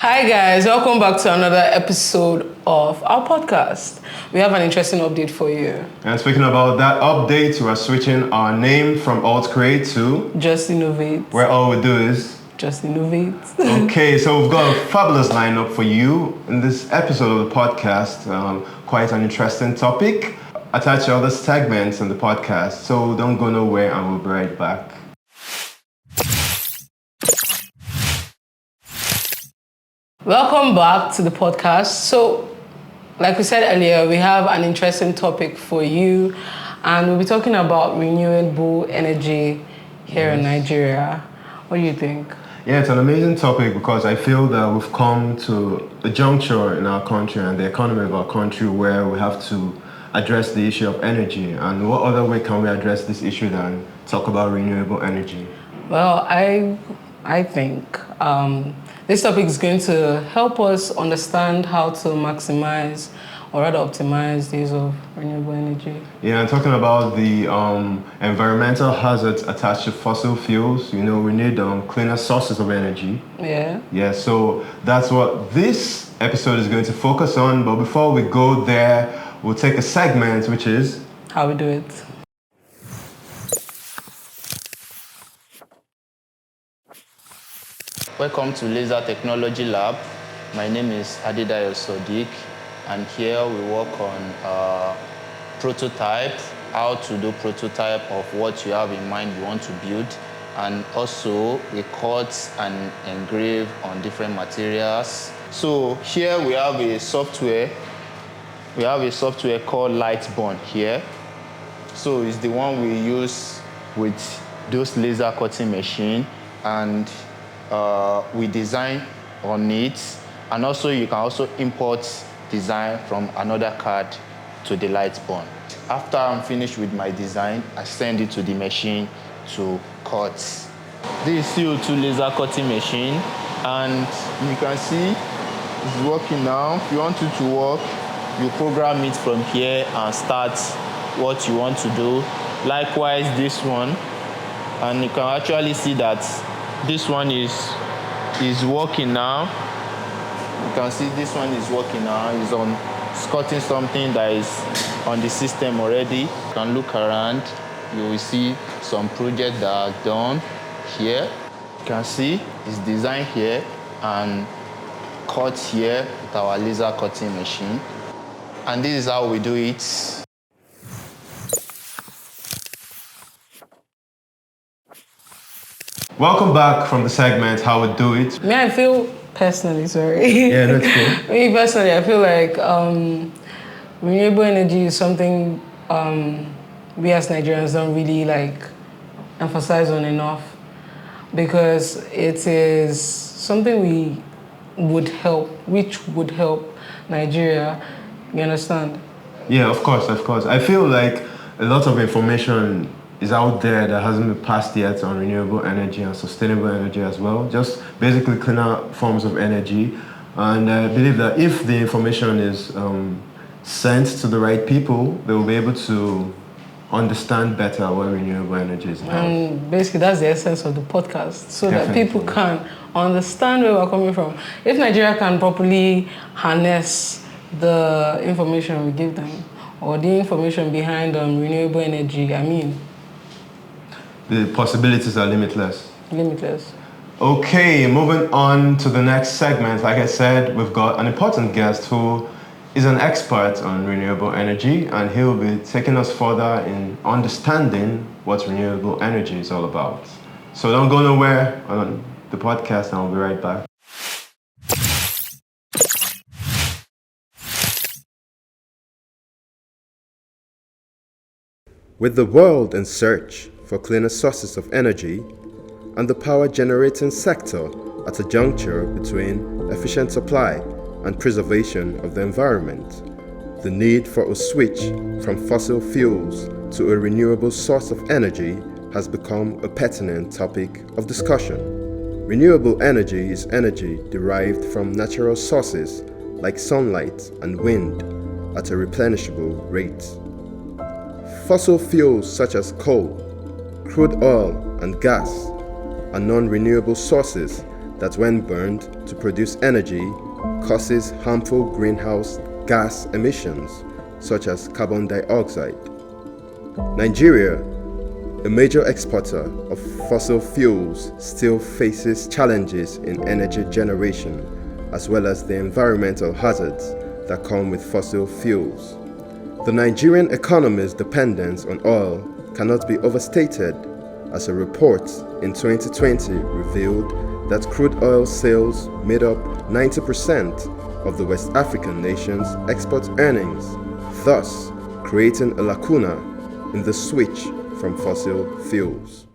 Hi guys, welcome back to another episode of our podcast. We have an interesting update for you. And speaking about that update, we are switching our name from Alt Create to Just Innovate. where all we do is Just Innovate. okay, so we've got a fabulous lineup for you in this episode of the podcast. Quite an interesting topic. Attach other segments in the podcast, so don't go nowhere and we'll be right back. Welcome back to the podcast. So, like we said earlier, we have an interesting topic for you, and we'll be talking about renewable energy here in Nigeria. What do you think? Yeah, it's an amazing topic because I feel that we've come to a juncture in our country and the economy of our country where we have to address the issue of energy. And what other way can we address this issue than talk about renewable energy? Well, I think this topic is going to help us understand how to maximize or rather optimize the use of renewable energy. Yeah, and talking about the environmental hazards attached to fossil fuels, we need cleaner sources of energy. Yeah. Yeah, so that's what this episode is going to focus on. But before we go there, we'll take a segment, which is how we do it. Welcome to Laser Technology Lab. My name is Adidayo Sodiq, and here we work on prototype, how to do prototype of what you have in mind you want to build, and also we cut and engrave on different materials. So here we have a software. We have a software called Lightborn here. So it's the one we use with those laser cutting machine, and we design on it, and also you can also import design from another card to the Lightborn. After I'm finished with my design, I send it to the machine to cut. This is CO2 laser cutting machine, and you can see it's working now. If you want it to work, you program it from here and start what you want to do. Likewise, this one, and you can actually see that this one is working now. You can see this one is working now. It's cutting something that is on the system already. You can look around. You will see some projects that are done here. You can see it's designed here and cut here with our laser cutting machine. And this is how we do it. welcome back from the segment How We Do It. I feel personally, sorry. Yeah, that's cool. Me personally, I feel like renewable energy is something we as Nigerians don't really emphasize on enough, because it is something which would help Nigeria. You understand? Yeah, of course. I feel like a lot of information is out there that hasn't been passed yet on renewable energy and sustainable energy as well, just basically cleaner forms of energy. And I believe that if the information is sent to the right people, they will be able to understand better what renewable energy is about. And basically that's the essence of the podcast, so that people can understand where we're coming from. If Nigeria can properly harness the information we give them, or the information behind renewable energy, the possibilities are limitless. Okay, moving on to the next segment. Like I said, we've got an important guest who is an expert on renewable energy, and he'll be taking us further in understanding what renewable energy is all about. So don't go nowhere on the podcast, and I'll be right back. With the world in search for cleaner sources of energy and the power generating sector at a juncture between efficient supply and preservation of the environment, the need for a switch from fossil fuels to a renewable source of energy has become a pertinent topic of discussion. Renewable energy is energy derived from natural sources like sunlight and wind at a replenishable rate. Fossil fuels such as coal, crude oil, and gas are non-renewable sources that when burned to produce energy causes harmful greenhouse gas emissions such as carbon dioxide. Nigeria, a major exporter of fossil fuels, still faces challenges in energy generation as well as the environmental hazards that come with fossil fuels. The Nigerian economy's dependence on oil cannot be overstated, as a report in 2020 revealed that crude oil sales made up 90% of the West African nation's export earnings, thus creating a lacuna in the switch from fossil fuels.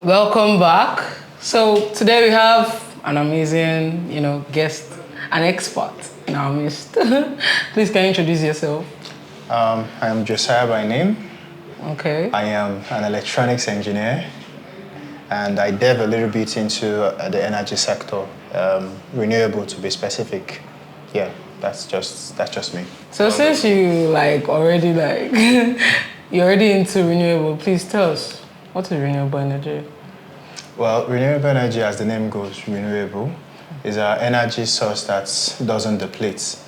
Welcome back. So today we have an amazing, guest, an expert in our midst. Please, can you introduce yourself? I am Josiah by name. Okay. I am an electronics engineer, and I delve a little bit into the energy sector, renewable to be specific. Yeah, that's just me. So since you already you're already into renewable, please tell us, what is renewable energy? Well, renewable energy, as the name goes, renewable, is an energy source that doesn't deplete.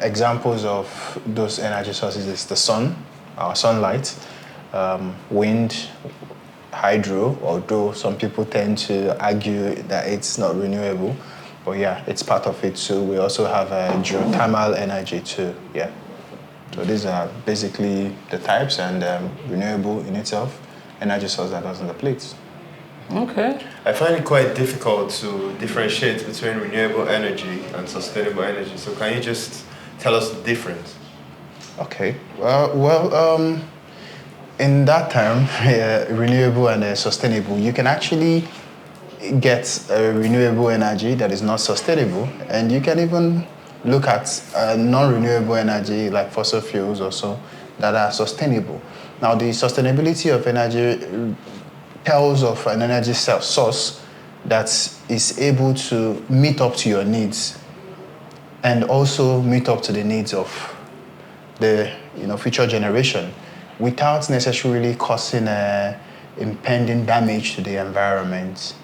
Examples of those energy sources is the sun, our sunlight, wind, hydro, although some people tend to argue that it's not renewable, but yeah, it's part of it too. We also have geothermal energy too, yeah. So these are basically the types, and renewable in itself, energy source that doesn't deplete. Okay. I find it quite difficult to differentiate between renewable energy and sustainable energy. So can you just tell us the difference? Okay. Well, in that term, renewable and sustainable, you can actually get renewable energy that is not sustainable, and you can even look at non-renewable energy like fossil fuels also that are sustainable. Now, the sustainability of energy tells of an energy source that is able to meet up to your needs and also meet up to the needs of the future generation without necessarily causing impending damage to the environment.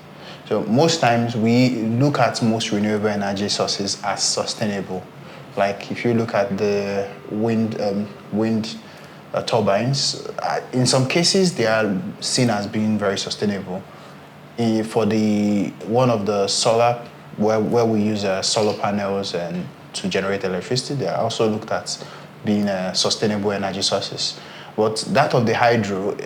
So most times we look at most renewable energy sources as sustainable. Like if you look at the wind turbines, in some cases they are seen as being very sustainable. For one of the solar, where we use solar panels and to generate electricity, they are also looked at being sustainable energy sources. But that of the hydro,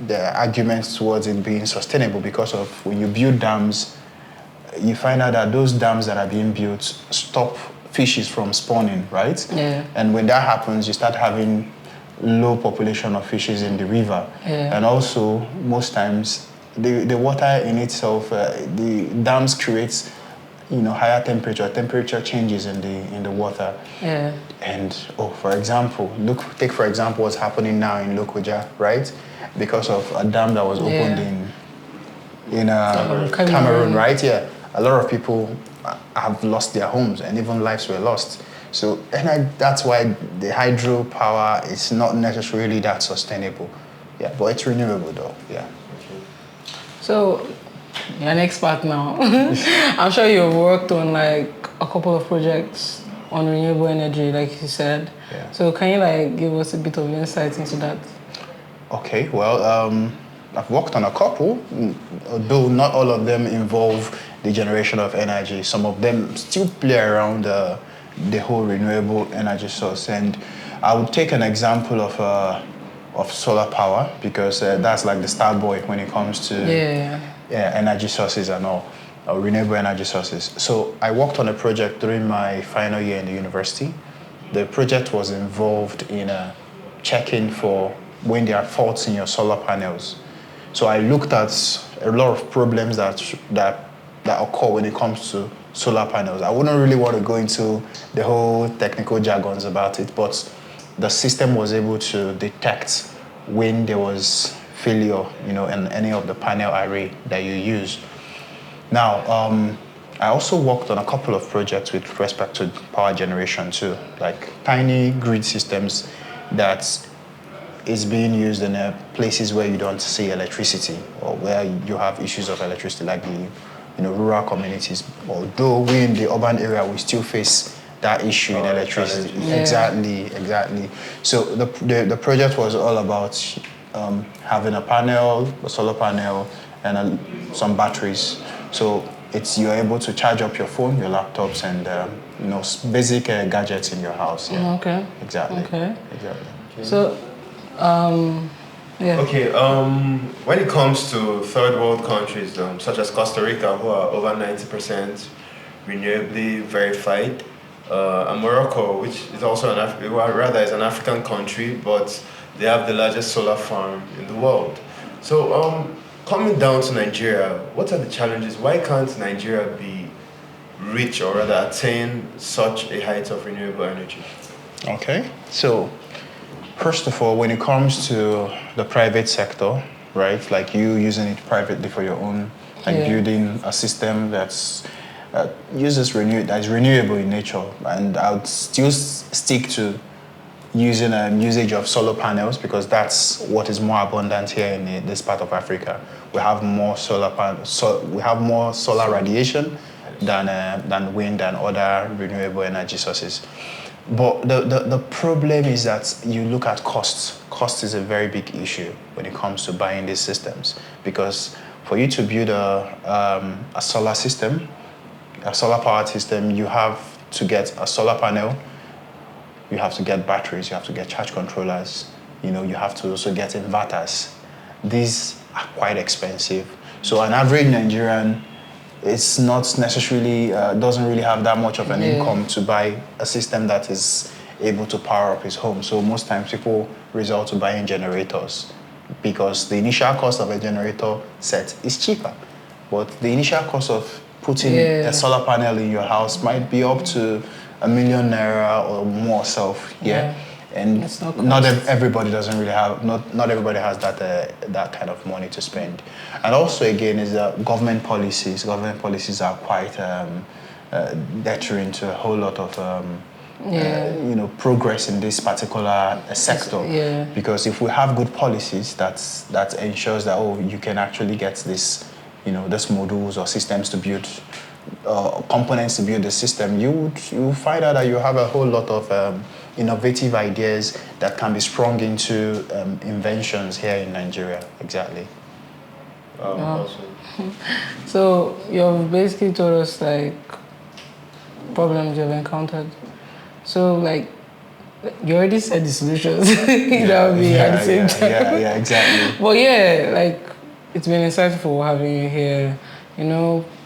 the arguments towards it being sustainable, because of when you build dams, you find out that those dams that are being built stop fishes from spawning, right? Yeah. And when that happens, you start having low population of fishes in the river. Yeah. And also, most times, the water in itself, the dams creates higher temperature changes in the water. Yeah. And for example, take for example what's happening now in Lokoja, right? Because of a dam that was opened in Cameroon, right? Yeah, a lot of people have lost their homes, and even lives were lost. So, that's why the hydropower is not necessarily that sustainable. Yeah, but it's renewable though. Yeah. So, you're an expert now. I'm sure you've worked on a couple of projects on renewable energy, like you said. Yeah. So can you give us a bit of insight into that? Okay, well, I've worked on a couple, though not all of them involve the generation of energy. Some of them still play around the whole renewable energy source. And I would take an example of solar power, because that's like the star boy when it comes to energy sources and all, renewable energy sources. So I worked on a project during my final year in the university. The project was involved in checking for when there are faults in your solar panels. So I looked at a lot of problems that occur when it comes to solar panels. I wouldn't really want to go into the whole technical jargons about it, but the system was able to detect when there was failure, in any of the panel array that you use. Now, I also worked on a couple of projects with respect to power generation too, like tiny grid systems that it's being used in places where you don't see electricity or where you have issues of electricity, like the rural communities. Although we in the urban area, we still face that issue in electricity. Yeah. Exactly. So the project was all about having a solar panel, and some batteries. So you're able to charge up your phone, your laptops, and basic gadgets in your house. Yeah. Okay. Exactly. Okay. Exactly. So, yeah. Okay, when it comes to third world countries, such as Costa Rica, who are over 90% renewably verified, and Morocco, which is also is an African country, but they have the largest solar farm in the world. So, coming down to Nigeria, what are the challenges? Why can't Nigeria be reach or rather attain such a height of renewable energy? Okay, so first of all, when it comes to the private sector, right, like you using it privately for your own, like building a system that's that is renewable in nature, and I would still stick to using usage of solar panels, because that's what is more abundant here in this part of Africa. We have more we have more solar radiation than wind and other renewable energy sources. But the problem is that you look at costs. Cost is a very big issue when it comes to buying these systems, because for you to build a solar system, a solar powered system, you have to get a solar panel, you have to get batteries, you have to get charge controllers, you have to also get inverters. These are quite expensive. So an average Nigerian, it's not necessarily, doesn't really have that much of an income to buy a system that is able to power up his home. So most times people resort to buying generators, because the initial cost of a generator set is cheaper. But the initial cost of putting a solar panel in your house might be up to ₦1 million or more and not everybody doesn't really have, not everybody has that kind of money to spend. And also again is that government policies are quite deterring to a whole lot of progress in this particular sector. Because if we have good policies that ensures that you can actually get this these modules or systems to build, components to build the system, you find out that you have a whole lot of innovative ideas that can be sprung into inventions here in Nigeria. Exactly. Awesome. So you've basically told us like problems you've encountered. So like you already said the solutions that would be at the same time. Yeah, exactly. But like it's been insightful having you here.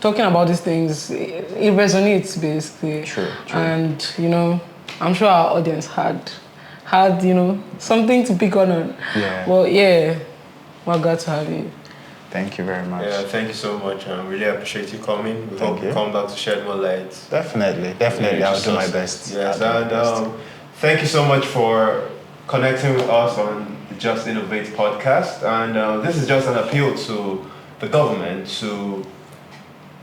Talking about these things, it resonates basically. True. And I'm sure our audience had something to pick on. Yeah. Well, we're glad to have you. Thank you very much. Yeah, thank you so much. I really appreciate you coming. We hope you you come back to shed more light. Definitely. I'll do my best. Yes, and thank you so much for connecting with us on the Just Innovate podcast. And this is just an appeal to the government to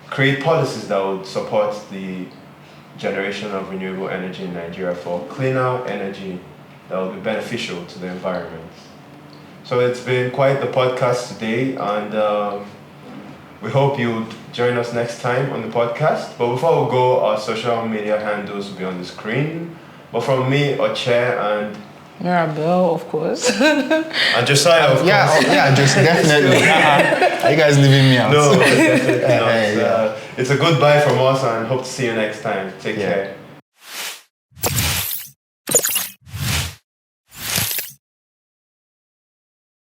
create policies that would support the generation of renewable energy in Nigeria for cleaner energy that will be beneficial to the environment. So it's been quite the podcast today, and we hope you'd join us next time on the podcast. But before we go, our social media handles will be on the screen. But from me, Oche, and Mirabelle, of course. and Josiah, of course. Just definitely. Are you guys leaving me out? No, definitely not. It's a goodbye from us, and hope to see you next time. Take care.